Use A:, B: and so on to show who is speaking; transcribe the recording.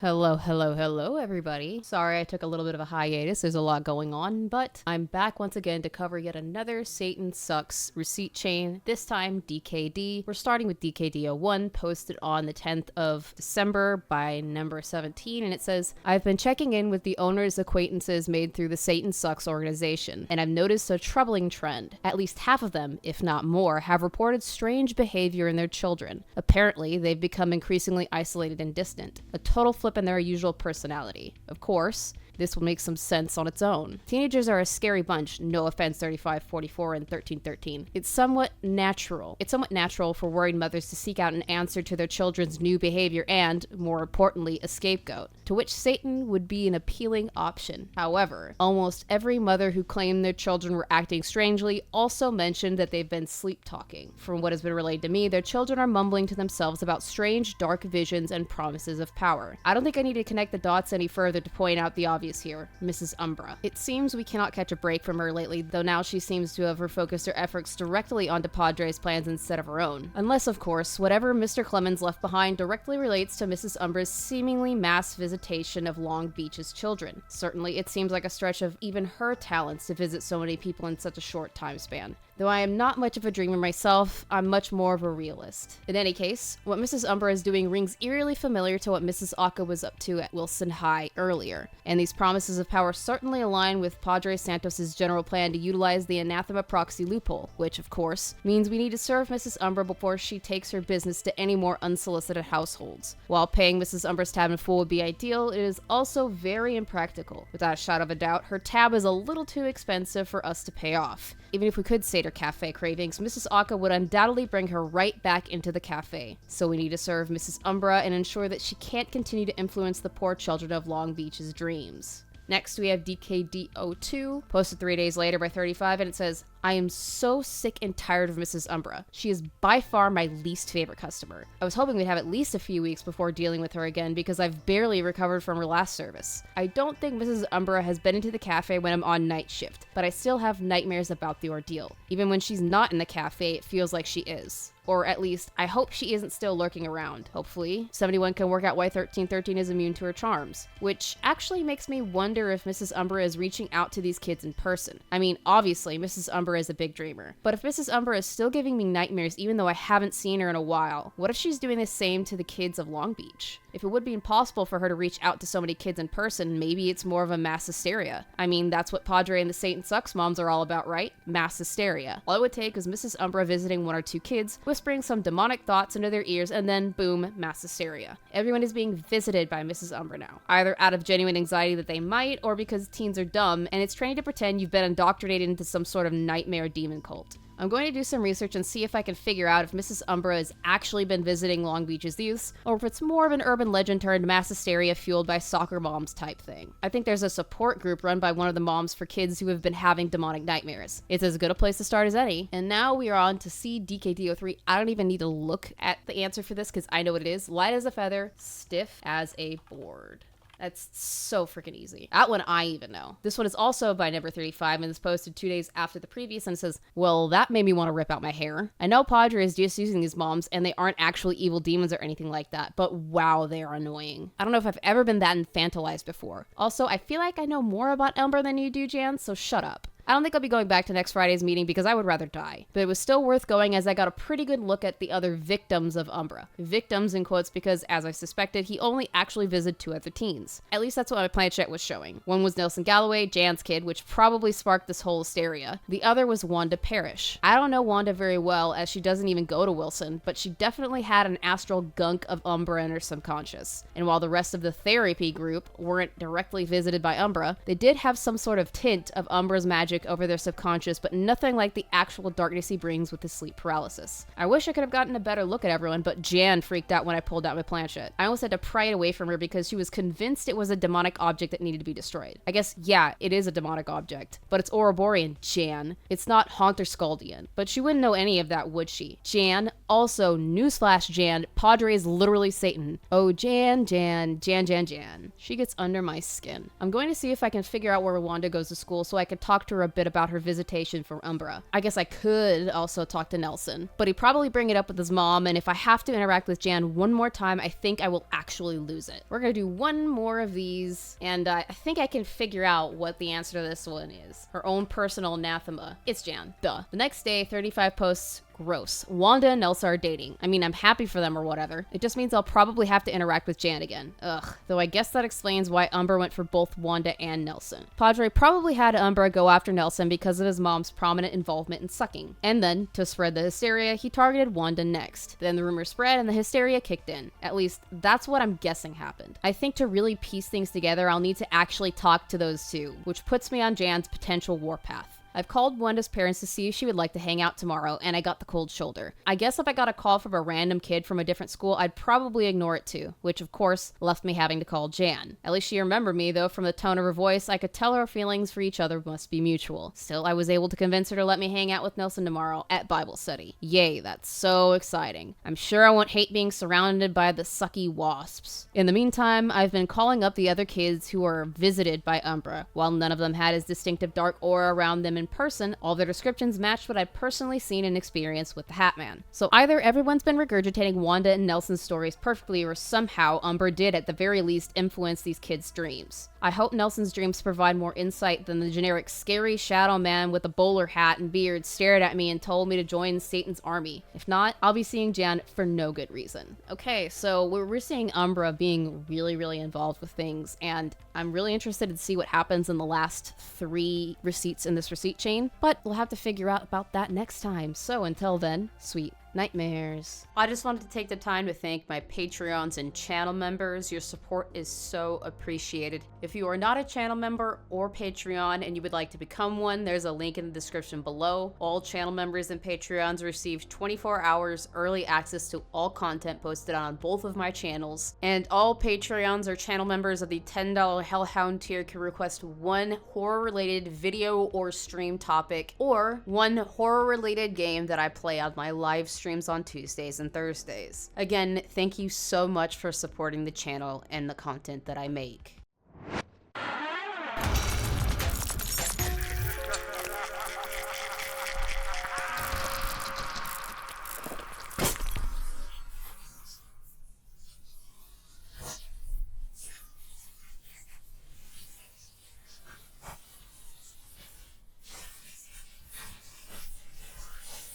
A: Hello, everybody. Sorry I took a little bit of a hiatus. There's a lot going on, but I'm back once again to cover yet another Satan Sucks receipt chain, this time DKD. We're starting with DKD01, posted on the 10th of December by number 17, and it says, I've been checking in with the owner's acquaintances made through the Satan Sucks organization, and I've noticed a troubling trend. At least half of them, if not more, have reported strange behavior in their children. Apparently, they've become increasingly isolated and distant. A total flip in their usual personality. Of course, this will make some sense on its own. Teenagers are a scary bunch, no offense 35, 44, and 1313. It's somewhat natural for worried mothers to seek out an answer to their children's new behavior and, more importantly, a scapegoat, to which Satan would be an appealing option. However, almost every mother who claimed their children were acting strangely also mentioned that they've been sleep-talking. From what has been relayed to me, their children are mumbling to themselves about strange, dark visions and promises of power. I don't think I need to connect the dots any further to point out the obvious here, Mrs. Umbra. It seems we cannot catch a break from her lately, though now she seems to have refocused her efforts directly onto Padre's plans instead of her own. Unless, of course, whatever Mr. Clemens left behind directly relates to Mrs. Umbra's seemingly mass visitation of Long Beach's children. Certainly, it seems like a stretch of even her talents to visit so many people in such a short time span. Though I am not much of a dreamer myself, I'm much more of a realist. In any case, what Mrs. Umbra is doing rings eerily familiar to what Mrs. Aka was up to at Wilson High earlier, and these promises of power certainly align with Padre Santos' general plan to utilize the anathema proxy loophole, which, of course, means we need to serve Mrs. Umbra before she takes her business to any more unsolicited households. While paying Mrs. Umbra's tab in full would be ideal, it is also very impractical. Without a shadow of a doubt, her tab is a little too expensive for us to pay off. Even if we could sate her cafe cravings, Mrs. Aka would undoubtedly bring her right back into the cafe. So we need to serve Mrs. Umbra and ensure that she can't continue to influence the poor children of Long Beach's dreams. Next, we have DKD02, posted 3 days later by 35, and it says, I am so sick and tired of Mrs. Umbra. She is by far my least favorite customer. I was hoping we'd have at least a few weeks before dealing with her again because I've barely recovered from her last service. I don't think Mrs. Umbra has been into the cafe when I'm on night shift, but I still have nightmares about the ordeal. Even when she's not in the cafe, it feels like she is. Or at least, I hope she isn't still lurking around. Hopefully, 71 can work out why 1313 is immune to her charms. Which actually makes me wonder if Mrs. Umbra is reaching out to these kids in person. I mean, obviously, Mrs. Umbra is a big dreamer. But if Mrs. Umbra is still giving me nightmares even though I haven't seen her in a while, what if she's doing the same to the kids of Long Beach? If it would be impossible for her to reach out to so many kids in person, maybe it's more of a mass hysteria. I mean, that's what Padre and the Satan Sucks moms are all about, right? Mass hysteria. All it would take is Mrs. Umbra visiting one or two kids, whispering some demonic thoughts into their ears, and then boom, mass hysteria. Everyone is being visited by Mrs. Umbra now, either out of genuine anxiety that they might, or because teens are dumb, and it's trying to pretend you've been indoctrinated into some sort of nightmare demon cult. I'm going to do some research and see if I can figure out if Mrs. Umbra has actually been visiting Long Beach's youths, or if it's more of an urban legend turned mass hysteria fueled by soccer moms type thing. I think there's a support group run by one of the moms for kids who have been having demonic nightmares. It's as good a place to start as any. And now we are on to DKD03. I don't even need to look at the answer for this because I know what it is. Light as a feather, stiff as a board. That's so freaking easy. That one I even know. This one is also by number 35 and is posted 2 days after the previous and it says, well, that made me want to rip out my hair. I know Padre is just using these moms and they aren't actually evil demons or anything like that, but wow, they are annoying. I don't know if I've ever been that infantilized before. Also, I feel like I know more about Umbra than you do, Jan, so shut up. I don't think I'll be going back to next Friday's meeting because I would rather die. But it was still worth going as I got a pretty good look at the other victims of Umbra. Victims in quotes because, as I suspected, he only actually visited 2 other teens. At least that's what my planchette was showing. One was Nelson Galloway, Jan's kid, which probably sparked this whole hysteria. The other was Wanda Parrish. I don't know Wanda very well as she doesn't even go to Wilson, but she definitely had an astral gunk of Umbra in her subconscious. And while the rest of the therapy group weren't directly visited by Umbra, they did have some sort of tint of Umbra's magic over their subconscious, but nothing like the actual darkness he brings with his sleep paralysis. I wish I could have gotten a better look at everyone, but Jan freaked out when I pulled out my planchette. I almost had to pry it away from her because she was convinced it was a demonic object that needed to be destroyed. I guess, yeah, it is a demonic object, but it's Ouroborean, Jan. It's not Haunt or Skaldian. But she wouldn't know any of that, would she? Jan, also, newsflash Jan, Padre is literally Satan. Oh, Jan. She gets under my skin. I'm going to see if I can figure out where Wanda goes to school so I can talk to her her a bit about her visitation from Umbra. I guess I could also talk to Nelson, but he'd probably bring it up with his mom, and if I have to interact with Jan one more time, I think I will actually lose it. We're gonna do one more of these, and I think I can figure out what the answer to this one is. Her own personal anathema. It's Jan. Duh. The next day, 35 posts. Gross. Wanda and Elsa are dating. I mean, I'm happy for them or whatever. It just means I'll probably have to interact with Jan again. Ugh. Though I guess that explains why Umbra went for both Wanda and Nelson. Padre probably had Umbra go after Nelson because of his mom's prominent involvement in sucking. And then, to spread the hysteria, he targeted Wanda next. Then the rumor spread and the hysteria kicked in. At least, that's what I'm guessing happened. I think to really piece things together, I'll need to actually talk to those two, which puts me on Jan's potential warpath. I've called Wanda's parents to see if she would like to hang out tomorrow, and I got the cold shoulder. I guess if I got a call from a random kid from a different school, I'd probably ignore it too, which of course left me having to call Jan. At least she remembered me, though from the tone of her voice, I could tell her feelings for each other must be mutual. Still, I was able to convince her to let me hang out with Nelson tomorrow at Bible study. Yay, that's so exciting. I'm sure I won't hate being surrounded by the sucky wasps. In the meantime, I've been calling up the other kids who were visited by Umbra. While none of them had his distinctive dark aura around them in person, all their descriptions matched what I'd personally seen and experienced with the Hatman. So either everyone's been regurgitating Wanda and Nelson's stories perfectly, or somehow Umbra did at the very least influence these kids' dreams. I hope Nelson's dreams provide more insight than the generic scary shadow man with a bowler hat and beard stared at me and told me to join Satan's army. If not, I'll be seeing Jan for no good reason. Okay, so we're seeing Umbra being really involved with things, and I'm really interested to see what happens in the last 3 receipts in this receipt chain, but we'll have to figure out about that next time. So until then, sweet nightmares. I just wanted to take the time to thank my Patreons and channel members. Your support is so appreciated. If you are not a channel member or Patreon and you would like to become one, there's a link in the description below. All channel members and Patreons receive 24 hours early access to all content posted on both of my channels, and all Patreons or channel members of the $10 Hellhound tier can request one horror-related video or stream topic, or one horror-related game that I play on my live streams on Tuesdays and Thursdays. Again, thank you so much for supporting the channel and the content that I make.